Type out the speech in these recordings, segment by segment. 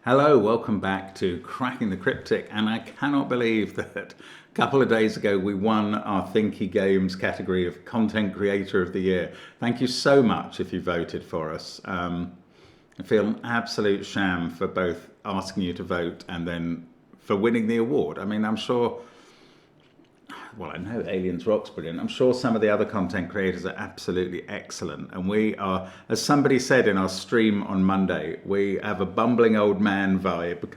Hello, welcome back to Cracking the Cryptic, and I cannot believe that a couple of days ago we won our Thinky Games category of Content Creator of the Year. Thank you so much if you voted for us. I feel an absolute sham for both asking you to vote and then for winning the award. I mean, I'm sure, well, I know Aliens Rock's brilliant. I'm sure some of the other content creators are absolutely excellent. And we are, as somebody said in our stream on Monday, we have a bumbling old man vibe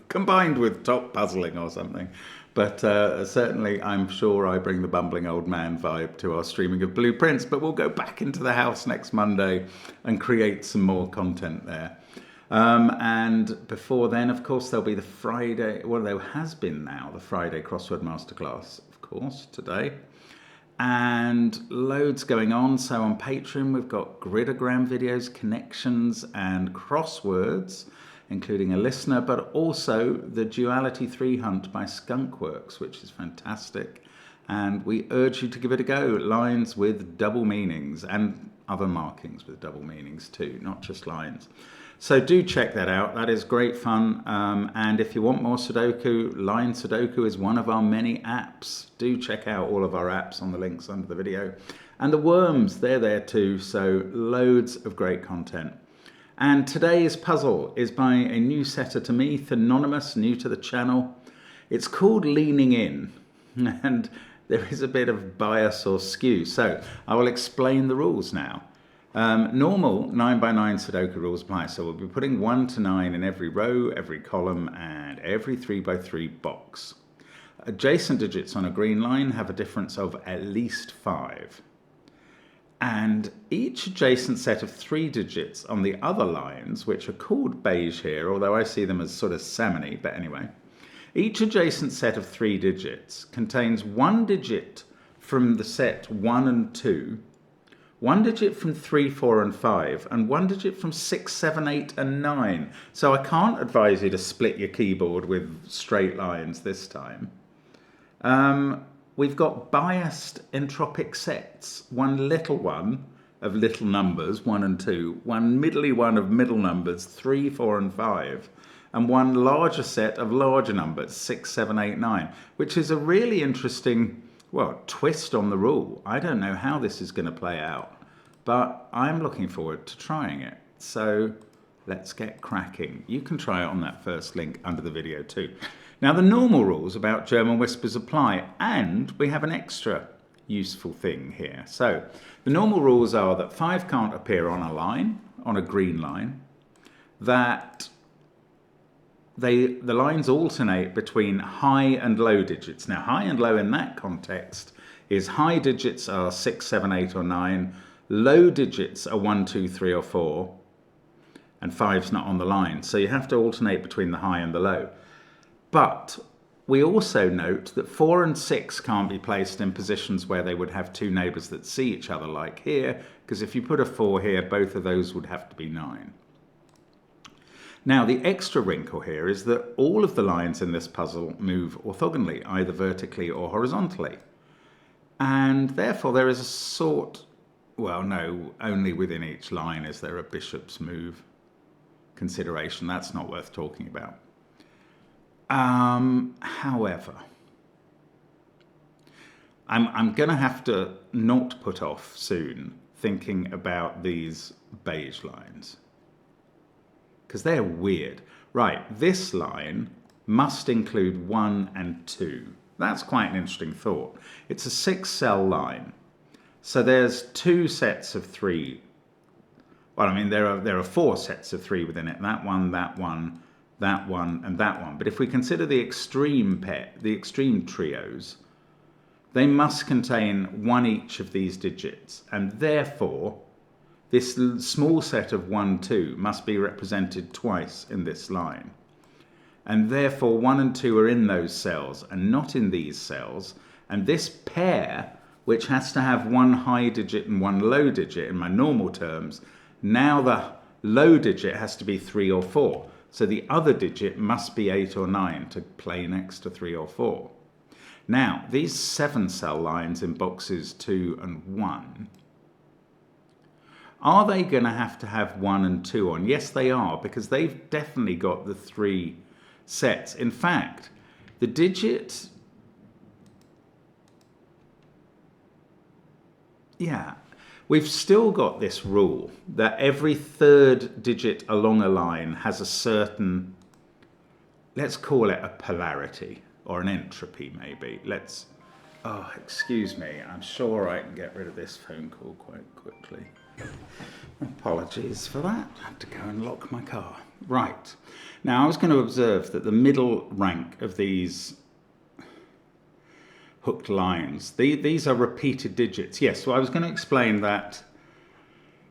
combined with top puzzling or something. But certainly I'm sure I bring the bumbling old man vibe to our streaming of blueprints. But we'll go back into the house next Monday and create some more content there. And before then, of course, there'll be the Friday, well, there has been now the Friday Crossword Masterclass, of course, today. And loads going on. So on Patreon, we've got gridogram videos, connections, and crosswords, including a listener, but also the Duality 3 Hunt by Skunkworks, which is fantastic. And we urge you to give it a go. Lines with double meanings and other markings with double meanings too, not just lines. So do check that out. That is great fun. And if you want more Sudoku, Line Sudoku is one of our many apps. Do check out all of our apps on the links under the video. And the worms, they're there too. So loads of great content. And today's puzzle is by a new setter to me, Anonymous, new to the channel. It's called Leaning In. And there is a bit of bias or skew. So I will explain the rules now. Normal 9x9 Sudoku rules apply, so we'll be putting 1 to 9 in every row, every column, and every 3x3 box. Adjacent digits on a green line have a difference of at least 5. And each adjacent set of 3 digits on the other lines, which are called beige here, although I see them as sort of salmon-y, but anyway. Each adjacent set of 3 digits contains 1 digit from the set 1 and 2, 1 digit from 3, 4, and 5, and 1 digit from 6, 7, 8, and 9. So I can't advise you to split your keyboard with straight lines this time. We've got biased entropic sets. One little one of little numbers, 1 and 2, one middly one of middle numbers, 3, 4, and 5, and one larger set of larger numbers, 6, 7, 8, 9, which is a really interesting, well, twist on the rule. I don't know how this is going to play out, but I'm looking forward to trying it. So let's get cracking. You can try it on that first link under the video too. Now, the normal rules about German whispers apply, and we have an extra useful thing here. So the normal rules are that 5 can't appear on a line, on a green line, that the lines alternate between high and low digits. Now, high and low in that context is high digits are 6, 7, 8, or 9. Low digits are 1, 2, 3, or 4. And 5's not on the line. So you have to alternate between the high and the low. But we also note that 4 and 6 can't be placed in positions where they would have 2 neighbours that see each other, like here, because if you put a 4 here, both of those would have to be 9. Now, the extra wrinkle here is that all of the lines in this puzzle move orthogonally, either vertically or horizontally. And therefore, there is a sort, well, no, only within each line is there a bishop's move consideration. That's not worth talking about. However, I'm going to have to not put off soon thinking about these beige lines, because they're weird. Right, this line must include 1 and 2. That's quite an interesting thought. It's a 6-cell line. So there's 2 sets of 3. Well, I mean, there are 4 sets of 3 within it. That one, that one, that one, and that one. But if we consider the extreme trios, they must contain 1 each of these digits. And therefore, this small set of 1, 2 must be represented twice in this line. And therefore 1 and 2 are in those cells and not in these cells. And this pair, which has to have 1 high digit and 1 low digit in my normal terms, now the low digit has to be 3 or 4. So the other digit must be 8 or 9 to play next to 3 or 4. Now, these 7-cell lines in boxes 2 and 1 Are they going to have 1 and 2 on? Yes, they are, because they've definitely got the 3 sets. In fact, the digit, yeah, we've still got this rule that every third digit along a line has a certain, let's call it a polarity or an entropy maybe. Oh, excuse me, I'm sure I can get rid of this phone call quite quickly. Apologies for that. I had to go and lock my car. Right. Now I was going to observe that the middle rank of these hooked lines, these are repeated digits. Yes, so I was going to explain that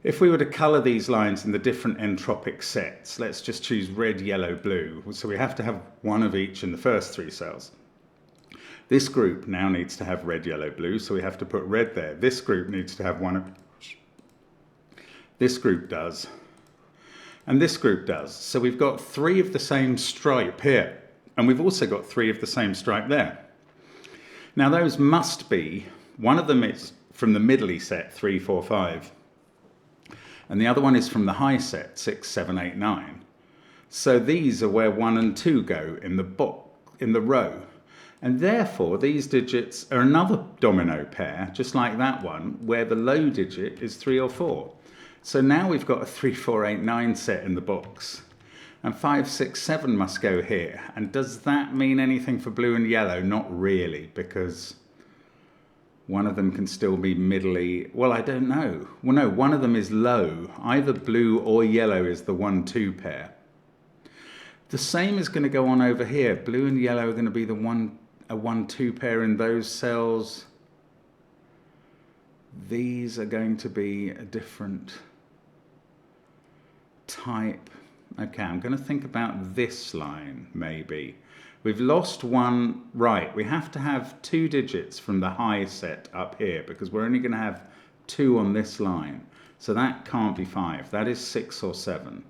if we were to colour these lines in the different entropic sets, let's just choose red, yellow, blue. So we have to have 1 of each in the first 3 cells. This group now needs to have red, yellow, blue, so we have to put red there. This group needs to have 1 of each. This group does. And this group does. So we've got 3 of the same stripe here. And we've also got 3 of the same stripe there. Now those must be, one of them is from the middly set, 3, 4, 5. And the other one is from the high set, 6, 7, 8, 9. So these are where 1 and 2 go in the row. And therefore these digits are another domino pair, just like that one, where the low digit is 3 or 4. So now we've got a 3, 4, 8, 9 set in the box. And 5, 6, 7 must go here. And does that mean anything for blue and yellow? Not really, because one of them can still be middly. Well, I don't know. Well, no, one of them is low. Either blue or yellow is the 1, 2 pair. The same is going to go on over here. Blue and yellow are going to be a 1, 2 pair in those cells. These are going to be a different type. Okay, I'm going to think about this line, maybe. We've lost 1, right, we have to have 2 digits from the high set up here, because we're only going to have 2 on this line. So that can't be 5, that is 6 or 7.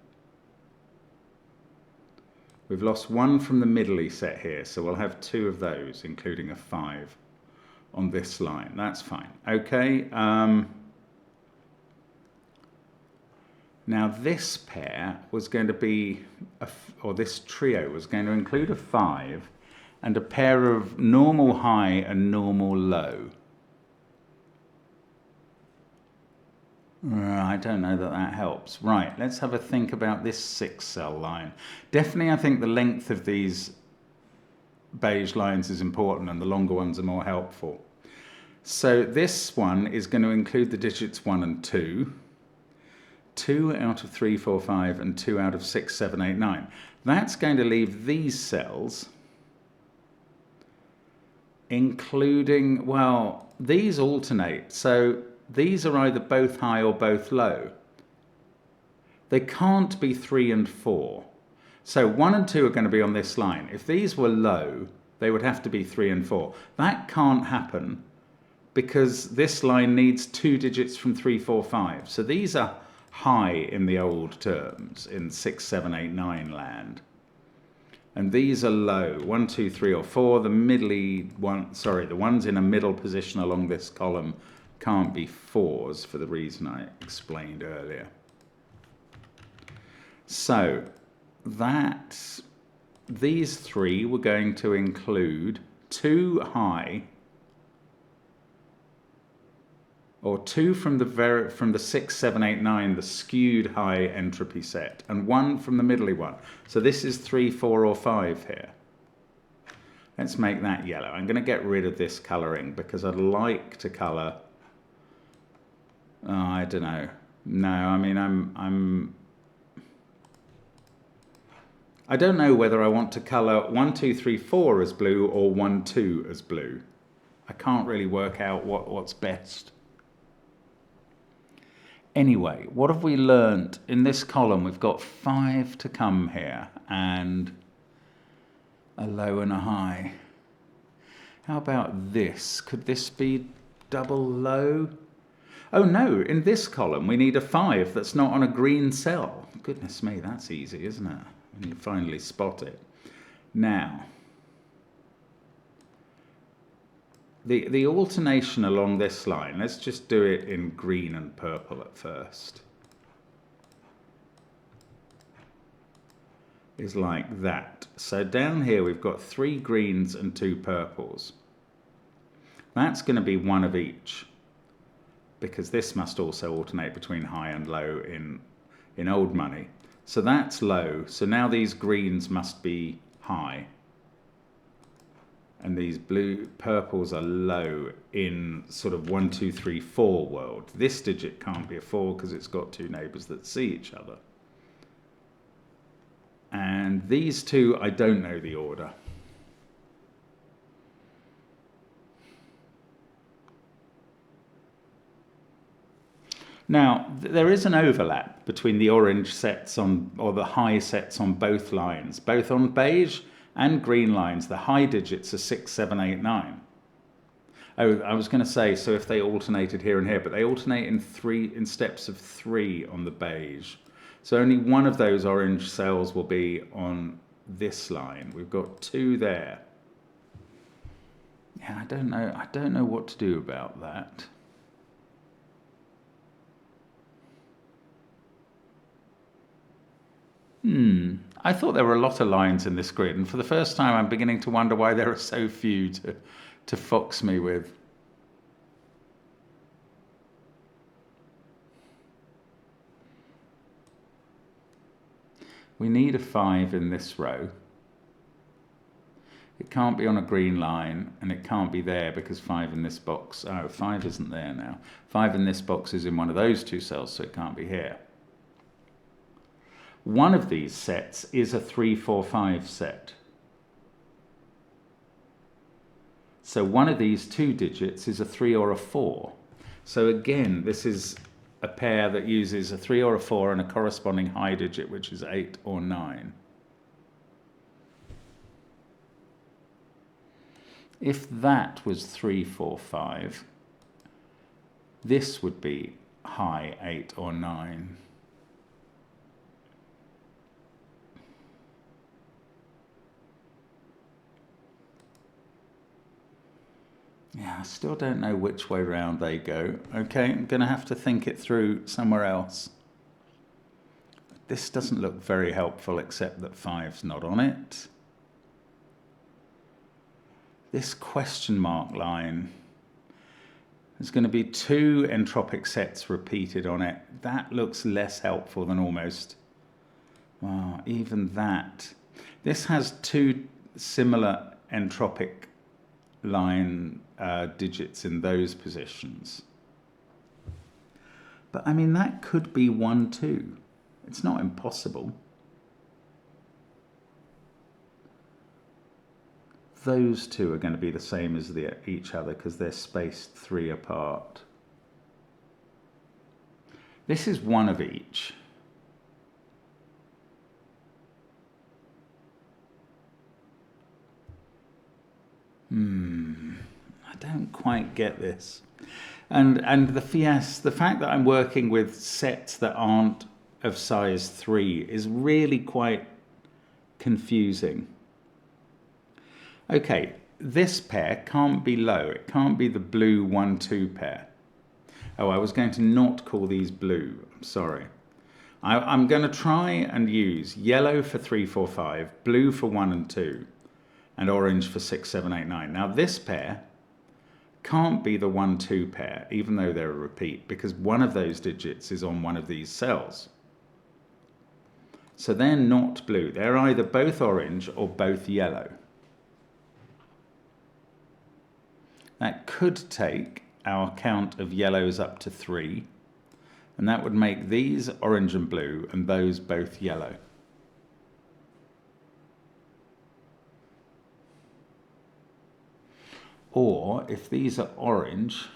We've lost 1 from the middly set here, so we'll have 2 of those, including a 5 on this line. That's fine. Okay. Now this pair was going to be, or this trio was going to include a 5 and a pair of normal high and normal low. I don't know that that helps. Right, let's have a think about this 6 cell line. Definitely I think the length of these beige lines is important and the longer ones are more helpful. So this one is going to include the digits 1 and 2. 2 out of 3, 4, 5 and 2 out of 6, 7, 8, 9. That's going to leave these cells including, well, these alternate. So these are either both high or both low. They can't be 3 and 4. So 1 and 2 are going to be on this line. If these were low, they would have to be 3 and 4. That can't happen because this line needs 2 digits from 3, 4, 5. So these are high in the old terms in 6, 7, 8, 9 land. And these are low, 1, 2, 3 or 4. The middly one, sorry, the ones in a middle position along this column can't be 4s for the reason I explained earlier. So that these 3 were going to include 2 high, or 2 from the 6, 7, 8, 9, the skewed high entropy set, and 1 from the middly one. So this is 3, 4 or 5 here. Let's make that yellow. I'm going to get rid of this colouring because I'd like to colour, I don't know. No, I mean I don't know whether I want to colour 1, 2, 3, 4 as blue or 1, 2 as blue. I can't really work out what's best. Anyway, what have we learnt? In this column, we've got 5 to come here, and a low and a high. How about this? Could this be double low? Oh no, in this column, we need a 5 that's not on a green cell. Goodness me, that's easy, isn't it? When you finally spot it. Now, the alternation along this line, let's just do it in green and purple at first. is like that. So down here we've got 3 greens and 2 purples. That's going to be one of each, because this must also alternate between high and low in old money. So that's low. So now these greens must be high. And these purples are low in sort of 1, 2, 3, 4 world. This digit can't be a 4 because it's got 2 neighbours that see each other. And these two, I don't know the order. Now, there is an overlap between the orange sets on, or the high sets on both lines, both on beige and green lines. The high digits are 6, 7, 8, 9. Oh, I was going to say, so if they alternated here and here, but they alternate in steps of 3 on the beige. So only one of those orange cells will be on this line. We've got 2 there. Yeah, I don't know what to do about that. I thought there were a lot of lines in this grid, and for the first time I'm beginning to wonder why there are so few to fox me with. We need a 5 in this row. It can't be on a green line, and it can't be there because 5 in this box. Oh, 5 isn't there now. 5 in this box is in one of those 2 cells, so it can't be here. One of these sets is a 3, 4, 5 set. So one of these 2 digits is a 3 or a 4. So again, this is a pair that uses a 3 or a 4 and a corresponding high digit, which is 8 or 9. If that was 3, 4, 5, this would be high 8 or 9. Yeah, I still don't know which way round they go. Okay, I'm going to have to think it through somewhere else. This doesn't look very helpful, except that 5's not on it. This question mark line, there's going to be 2 entropic sets repeated on it. That looks less helpful than almost, well, even that. This has 2 similar entropic line digits in those positions. But I mean, that could be 1, 2. It's not impossible. Those 2 are going to be the same as each other because they're spaced 3 apart. This is one of each. I don't quite get this. And the fact that I'm working with sets that aren't of size 3 is really quite confusing. Okay, this pair can't be low. It can't be the blue 1, 2 pair. Oh, I was going to not call these blue. I'm sorry. I'm going to try and use yellow for 3, 4, 5, blue for 1 and 2, and orange for 6, 7, 8, 9. Now this pair can't be the 1, 2 pair, even though they're a repeat, because one of those digits is on one of these cells. So they're not blue. They're either both orange or both yellow. That could take our count of yellows up to 3, and that would make these orange and blue and those both yellow. Or if these are orange,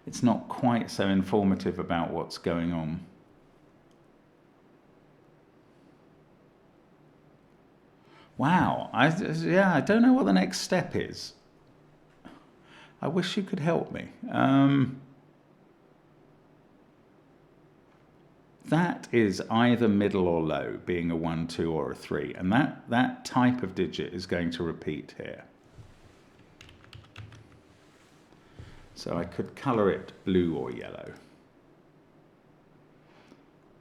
it's not quite so informative about what's going on. Wow, I don't know what the next step is. I wish you could help me. That is either middle or low, being a 1, 2, or a 3. And that type of digit is going to repeat here. So I could colour it blue or yellow.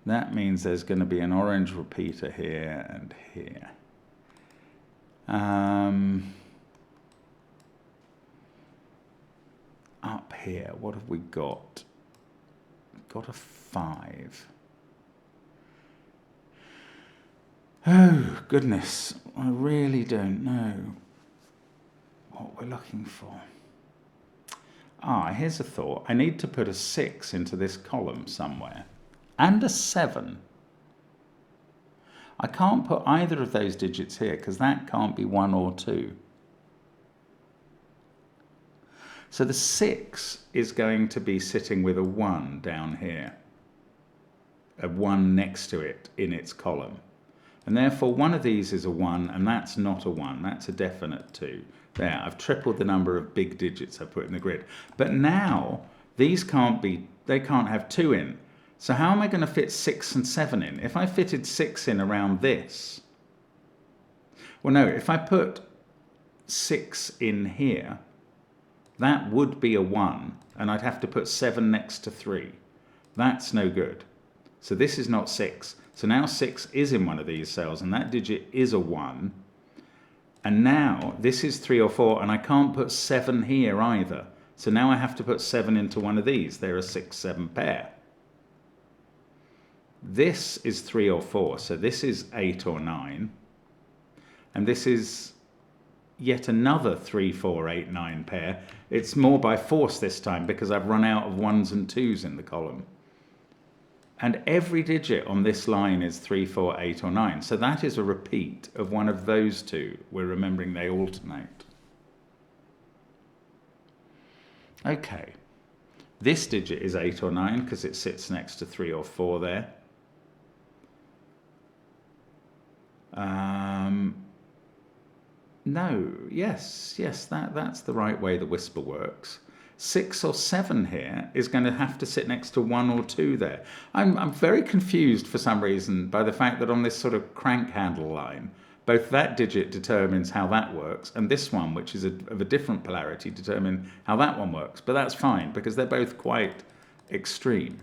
That means there's going to be an orange repeater here and here. Up here, what have we got? Got a 5. Oh, goodness. I really don't know what we're looking for. Here's a thought. I need to put a 6 into this column somewhere. And a 7. I can't put either of those digits here because that can't be 1 or 2. So the 6 is going to be sitting with a 1 down here. A 1 next to it in its column. And therefore one of these is a 1 and that's not a 1. That's a definite 2. There, I've tripled the number of big digits I put in the grid. But now these they can't have 2 in. So how am I going to fit 6 and 7 in? If I fitted 6 in around this, well no, if I put 6 in here, that would be a 1, and I'd have to put 7 next to 3. That's no good. So this is not 6. So now 6 is in one of these cells, and that digit is a 1. And now this is 3 or 4, and I can't put 7 here either. So now I have to put 7 into one of these. They're a 6-7 pair. This is 3 or 4, so this is 8 or 9. And this is yet another 3, 4, 8, 9 pair. It's more by force this time because I've run out of 1s and 2s in the column. And every digit on this line is 3, 4, 8 or 9. So that is a repeat of one of those two. We're remembering they alternate. Okay. This digit is 8 or 9 because it sits next to 3 or 4 there. No, yes, that's the right way the whisper works. 6 or 7 here is going to have to sit next to 1 or 2 there. I'm very confused for some reason by the fact that on this sort of crank handle line, both that digit determines how that works, and this one, which is of a different polarity, determine how that one works. But that's fine, because they're both quite extreme.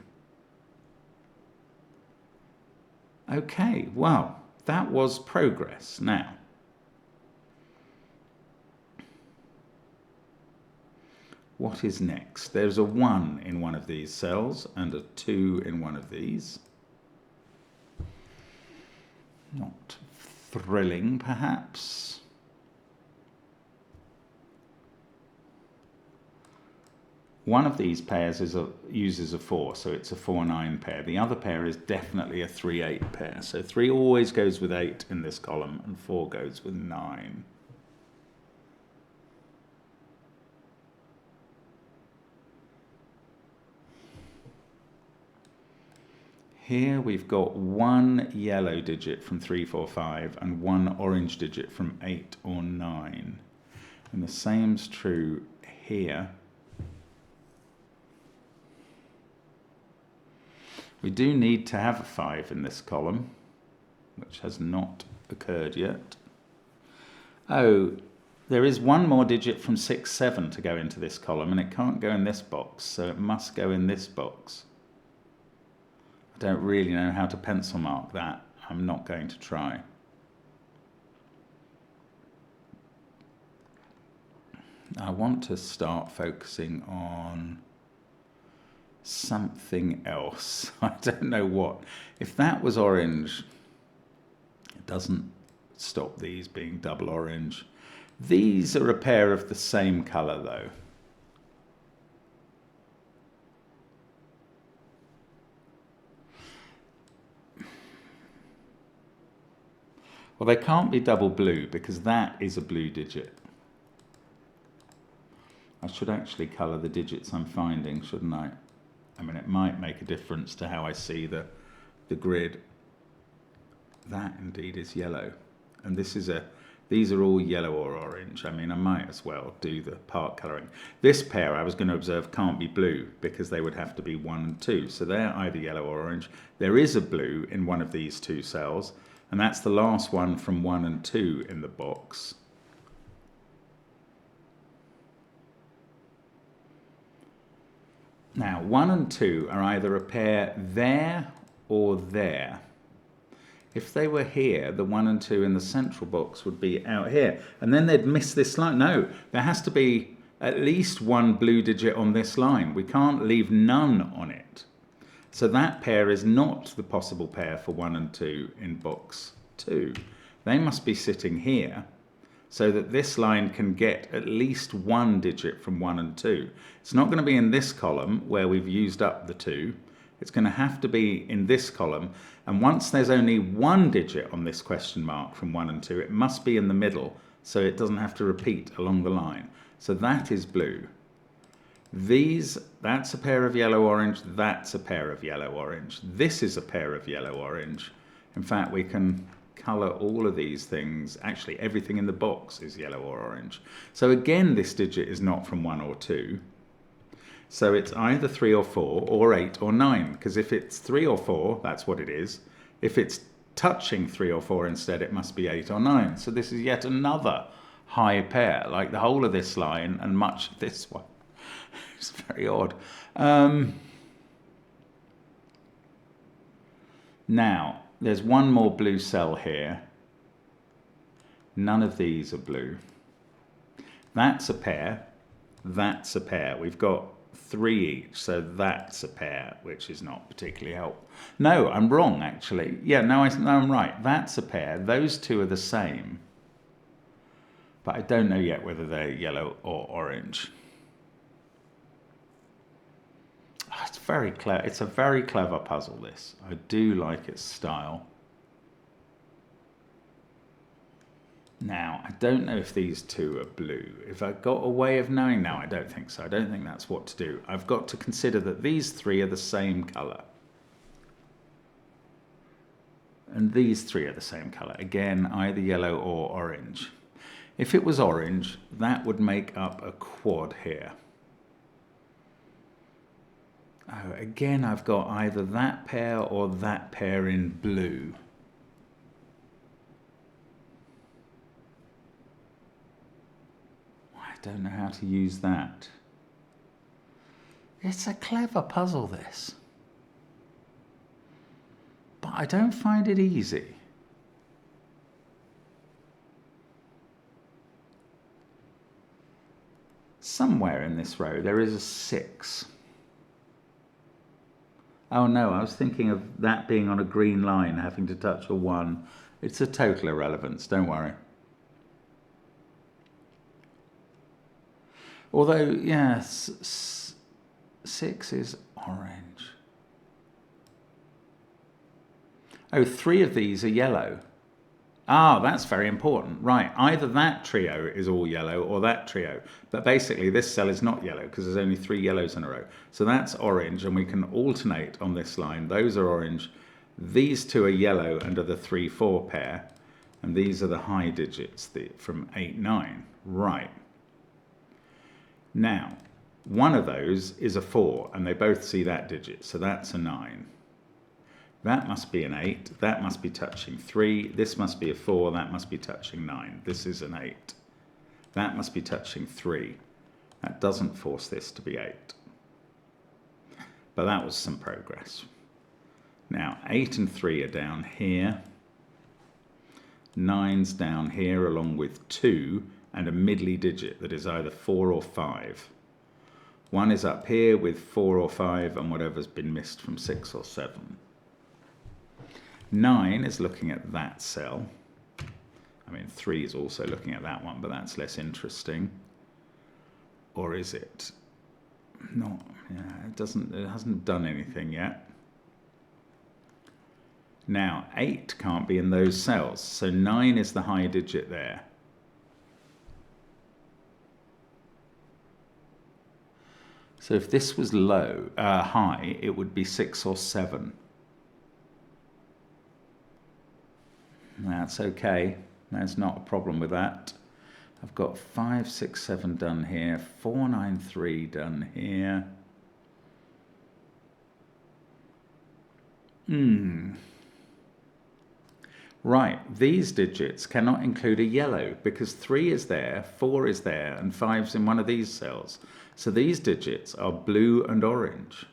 Okay, well, that was progress. Now, what is next? There's a 1 in one of these cells and a 2 in one of these. Not thrilling, perhaps. One of these pairs uses a 4, so it's a 4-9 pair. The other pair is definitely a 3-8 pair. So 3 always goes with 8 in this column, and 4 goes with 9. Here we've got 1 yellow digit from 3, 4, 5 and 1 orange digit from 8 or 9. And the same's true here. We do need to have a 5 in this column, which has not occurred yet. Oh, there is 1 more digit from 6, 7 to go into this column, and it can't go in this box, so it must go in this box. I don't really know how to pencil mark that. I'm not going to try. I want to start focusing on something else. I don't know what. If that was orange, it doesn't stop these being double orange. These are a pair of the same colour though. Well, they can't be double blue because that is a blue digit. I should actually colour the digits I'm finding, shouldn't I? I mean, it might make a difference to how I see the grid. That indeed is yellow. And these are all yellow or orange. I mean, I might as well do the part colouring. This pair I was going to observe can't be blue because they would have to be 1 and 2. So they're either yellow or orange. There is a blue in one of these 2 cells. And that's the last one from 1 and 2 in the box. Now, 1 and 2 are either a pair there or there. If they were here, the 1 and 2 in the central box would be out here. And then they'd miss this line. No, there has to be at least one blue digit on this line. We can't leave none on it. So that pair is not the possible pair for 1 and 2 in box 2. They must be sitting here so that this line can get at least one digit from 1 and 2. It's not going to be in this column where we've used up the 2. It's going to have to be in this column. And once there's only one digit on this question mark from 1 and 2, it must be in the middle so it doesn't have to repeat along the line. So that is blue. These, that's a pair of yellow-orange, that's a pair of yellow-orange. This is a pair of yellow-orange. In fact, we can colour all of these things. Actually, everything in the box is yellow or orange. So again, this digit is not from 1 or 2. So it's either 3 or 4, or 8 or 9, because if it's 3 or 4, that's what it is. If it's touching 3 or 4 instead, it must be 8 or 9. So this is yet another high pair, like the whole of this line and much of this one. It's very odd. Now, there's one more blue cell here. None of these are blue. That's a pair. That's a pair. We've got 3 each, so that's a pair, which is not particularly helpful. No, I'm wrong, actually. Yeah, no, I'm right. That's a pair. Those two are the same. But I don't know yet whether they're yellow or orange. It's very clever. It's a very clever puzzle, this. I do like its style. Now, I don't know if these two are blue. If I've got a way of knowing now, I don't think so. I don't think that's what to do. I've got to consider that these 3 are the same colour. And these 3 are the same colour. Again, either yellow or orange. If it was orange, that would make up a quad here. Oh, again, I've got either that pair or that pair in blue. I don't know how to use that. It's a clever puzzle, this. But I don't find it easy. Somewhere in this row there is a 6. Oh no, I was thinking of that being on a green line, having to touch a 1. It's a total irrelevance, don't worry. Although, yes, 6 is orange. Oh, 3 of these are yellow. Ah, that's very important. Right, either that trio is all yellow or that trio. But basically this cell is not yellow because there's only 3 yellows in a row. So that's orange, and we can alternate on this line. Those are orange. These 2 are yellow under the 3-4 pair. And these are the high digits from 8, 9. Right. Now, one of those is a 4, and they both see that digit. So that's a 9. That must be an 8, that must be touching 3, this must be a 4, that must be touching 9. This is an 8. That must be touching 3. That doesn't force this to be 8. But that was some progress. Now, 8 and 3 are down here. 9's down here along with 2 and a middly digit that is either 4 or 5. 1 is up here with 4 or 5 and whatever's been missed from 6 or 7. 9 is looking at that cell. I mean, 3 is also looking at that one, but that's less interesting. Or is it? Not. Yeah, it hasn't done anything yet. Now, 8 can't be in those cells, so 9 is the high digit there. So if this was low, high, it would be 6 or 7. That's okay. There's not a problem with that. I've got 5, 6, 7 done here. 4, 9, 3 done here. Right, these digits cannot include a yellow because 3 is there, 4 is there, and 5's in one of these cells. So these digits are blue and orange.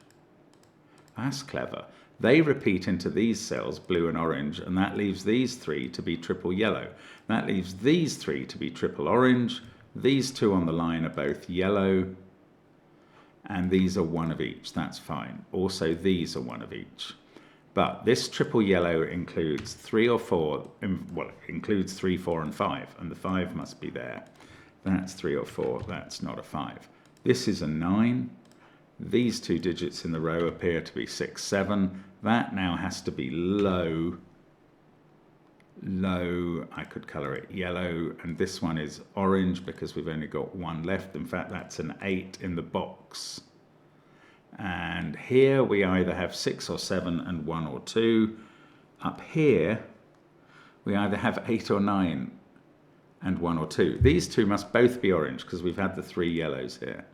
That's clever. They repeat into these cells, blue and orange, and that leaves these three to be triple yellow. That leaves these three to be triple orange. These two on the line are both yellow, and these are one of each. That's fine. Also, these are one of each. But this triple yellow includes 3 or 4, well, it includes 3, 4, and 5, and the 5 must be there. That's 3 or 4, that's not a 5. This is a 9. These two digits in the row appear to be 6, 7. That now has to be low. Low, I could colour it yellow, and this one is orange because we've only got one left. In fact, that's an 8 in the box. And here we either have 6 or 7 and 1 or 2. Up here, we either have 8 or 9 and 1 or 2. These two must both be orange because we've had the 3 yellows here.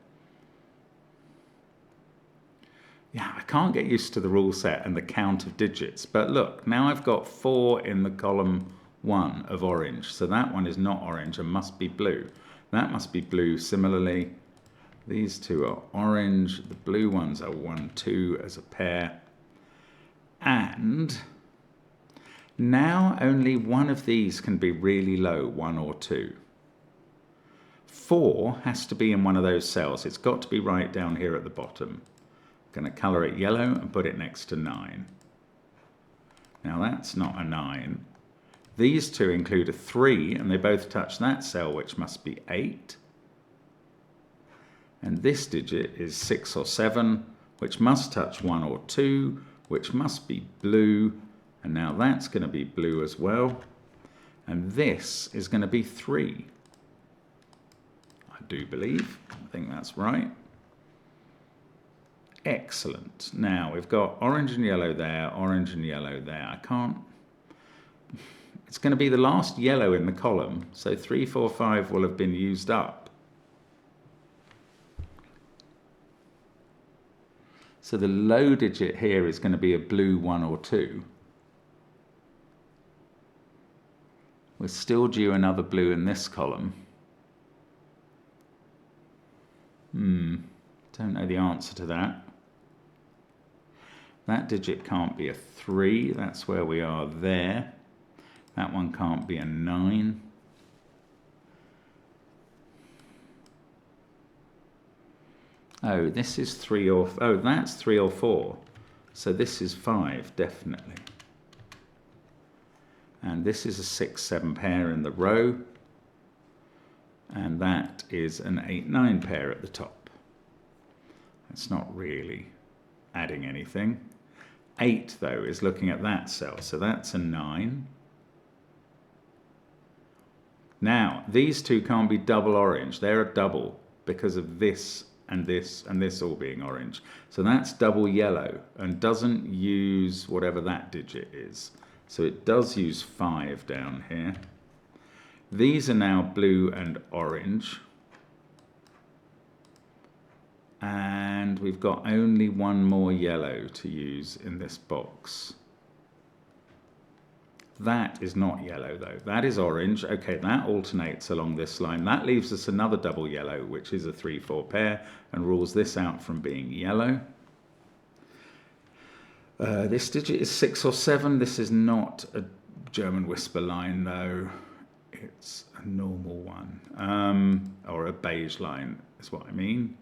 Yeah, I can't get used to the rule set and the count of digits. But look, now I've got 4 in the column 1 of orange. So that one is not orange and must be blue. That must be blue similarly. These two are orange. The blue ones are 1, 2 as a pair. And now only one of these can be really low, 1 or 2. 4 has to be in one of those cells. It's got to be right down here at the bottom. I'm going to colour it yellow and put it next to 9. Now that's not a 9. These two include a 3, and they both touch that cell, which must be 8. And this digit is 6 or 7, which must touch 1 or 2, which must be blue. And now that's going to be blue as well. And this is going to be 3. I do believe. I think that's right. Excellent. Now we've got orange and yellow there, orange and yellow there. I can't... It's going to be the last yellow in the column. So 3, 4, 5 will have been used up. So the low digit here is going to be a blue 1 or 2. We're still due another blue in this column. Don't know the answer to that. That digit can't be a 3. That's where we are there. That one can't be a 9. Oh, this is 3 or... Oh, that's 3 or 4. So this is 5, definitely. And this is a 6, 7 pair in the row. And that is an 8, 9 pair at the top. That's not really adding anything. 8, though, is looking at that cell. So that's a 9. Now, these two can't be double orange. They're a double because of this and this and this all being orange. So that's double yellow and doesn't use whatever that digit is. So it does use 5 down here. These are now blue and orange. And we've got only one more yellow to use in this box. That is not yellow though. That is orange. Okay, that alternates along this line. That leaves us another double yellow, which is a 3, 4 pair, and rules this out from being yellow. This digit is 6 or 7. This is not a German whisper line though. It's a normal one, or a beige line is what I mean.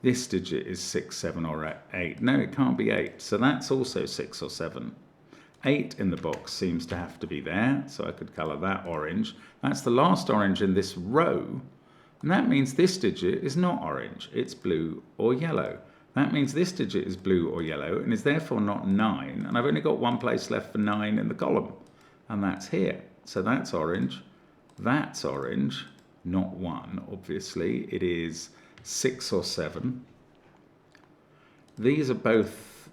This digit is 6, 7 or 8. No, it can't be 8. So that's also 6 or 7. 8 in the box seems to have to be there, so I could colour that orange. That's the last orange in this row, and that means this digit is not orange, it's blue or yellow. That means this digit is blue or yellow, and is therefore not 9, and I've only got one place left for 9 in the column, and that's here. So that's orange, not 1, obviously. It is 6 or 7. These are both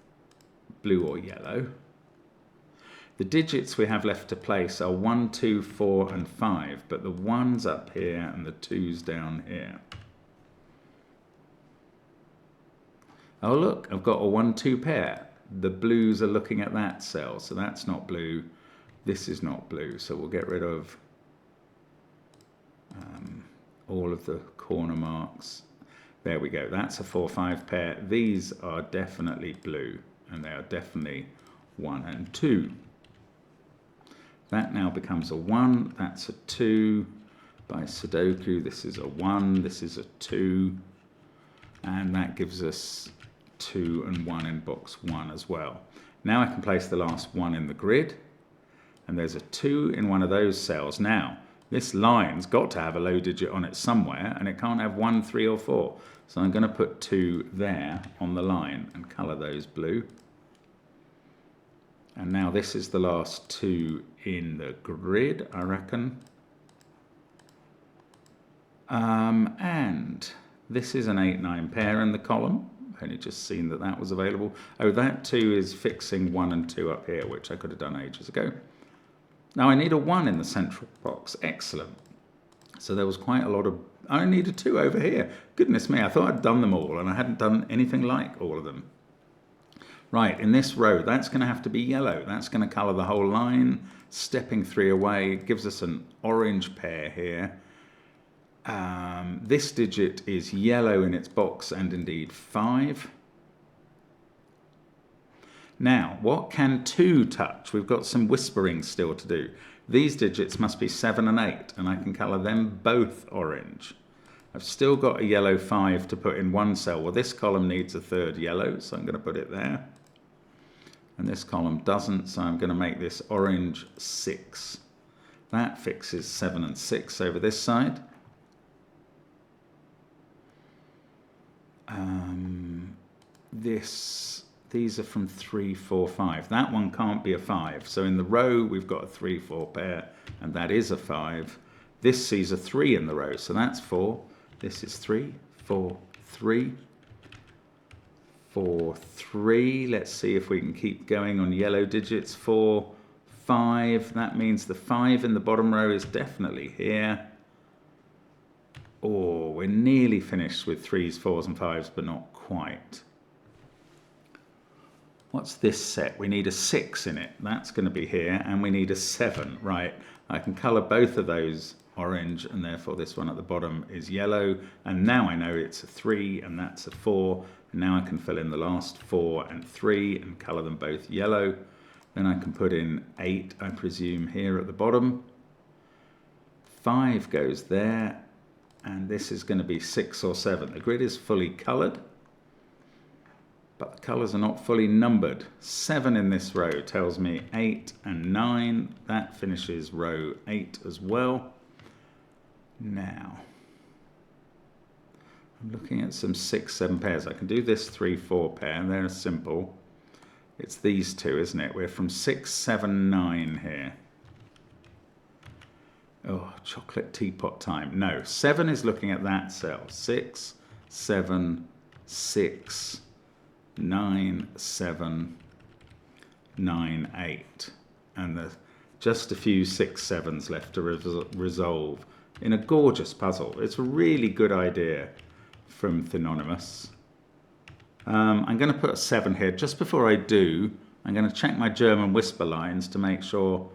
blue or yellow. The digits we have left to place are 1, 2, 4 and 5, but the 1's up here and the 2's down here. Oh look, I've got a 1, 2 pair. The blues are looking at that cell, so that's not blue. This is not blue, so we'll get rid of all of the corner marks. There we go, that's a 4, 5 pair. These are definitely blue, and they are definitely 1 and 2. That now becomes a 1, that's a 2. By Sudoku, this is a 1, this is a 2, and that gives us 2 and 1 in box 1 as well. Now I can place the last 1 in the grid, and there's a 2 in one of those cells. Now, this line's got to have a low digit on it somewhere, and it can't have 1, 3, or 4. So I'm going to put 2 there on the line and colour those blue. And now this is the last 2 in the grid, I reckon. And this is an 8-9 pair in the column. I've only just seen that that was available. Oh, that 2 is fixing 1 and 2 up here, which I could have done ages ago. Now I need a 1 in the central box. Excellent. So there was quite a lot of... I need a 2 over here. Goodness me, I thought I'd done them all, and I hadn't done anything like all of them. Right, in this row, that's going to have to be yellow. That's going to colour the whole line. Stepping 3 away gives us an orange pair here. This digit is yellow in its box, and indeed 5. Now, what can 2 touch? We've got some whispering still to do. These digits must be 7 and 8, and I can colour them both orange. I've still got a yellow 5 to put in one cell. Well, this column needs a 3rd yellow, so I'm going to put it there. And this column doesn't, so I'm going to make this orange 6. That fixes 7 and 6 over this side. These are from 3, 4, 5. That one can't be a 5. So in the row, we've got a 3, 4 pair, and that is a 5. This sees a 3 in the row, so that's 4. This is 3, 4, 3, 4, 3. Let's see if we can keep going on yellow digits. 4, 5. That means the 5 in the bottom row is definitely here. Oh, we're nearly finished with 3s, 4s, and 5s, but not quite. What's this set? We need a 6 in it. That's going to be here, and we need a 7. Right, I can colour both of those orange, and therefore this one at the bottom is yellow. And now I know it's a 3, and that's a 4. And now I can fill in the last 4 and 3 and colour them both yellow. Then I can put in 8, I presume, here at the bottom. 5 goes there, and this is going to be 6 or 7. The grid is fully coloured, but the colours are not fully numbered. 7 in this row tells me 8 and 9. That finishes row 8 as well. Now, I'm looking at some 6, 7 pairs. I can do this 3, 4 pair, and they're simple. It's these two, isn't it? We're from 6, 7, 9 here. Oh, chocolate teapot time. No, 7 is looking at that cell. 6, 7, 6, 9, 7, 9, 8. And there's just a few 6, 7s left to resolve in a gorgeous puzzle. It's a really good idea from Thinonymous. I'm going to put a 7 here. Just before I do, I'm going to check my German whisper lines to make sure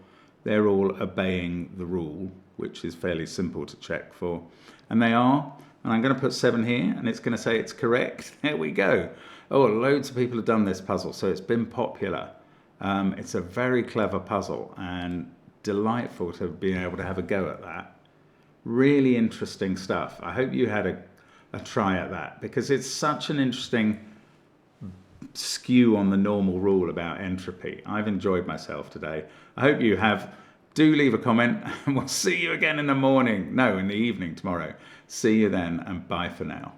they're all obeying the rule, which is fairly simple to check for. And they are. And I'm going to put 7 here, and it's going to say it's correct. There we go. Oh, loads of people have done this puzzle, so it's been popular. It's a very clever puzzle, and delightful to be able to have a go at that. Really interesting stuff. I hope you had a try at that, because it's such an interesting skew on the normal rule about entropy. I've enjoyed myself today. I hope you have. Do leave a comment, and we'll see you again in the morning. No, in the evening tomorrow. See you then, and bye for now.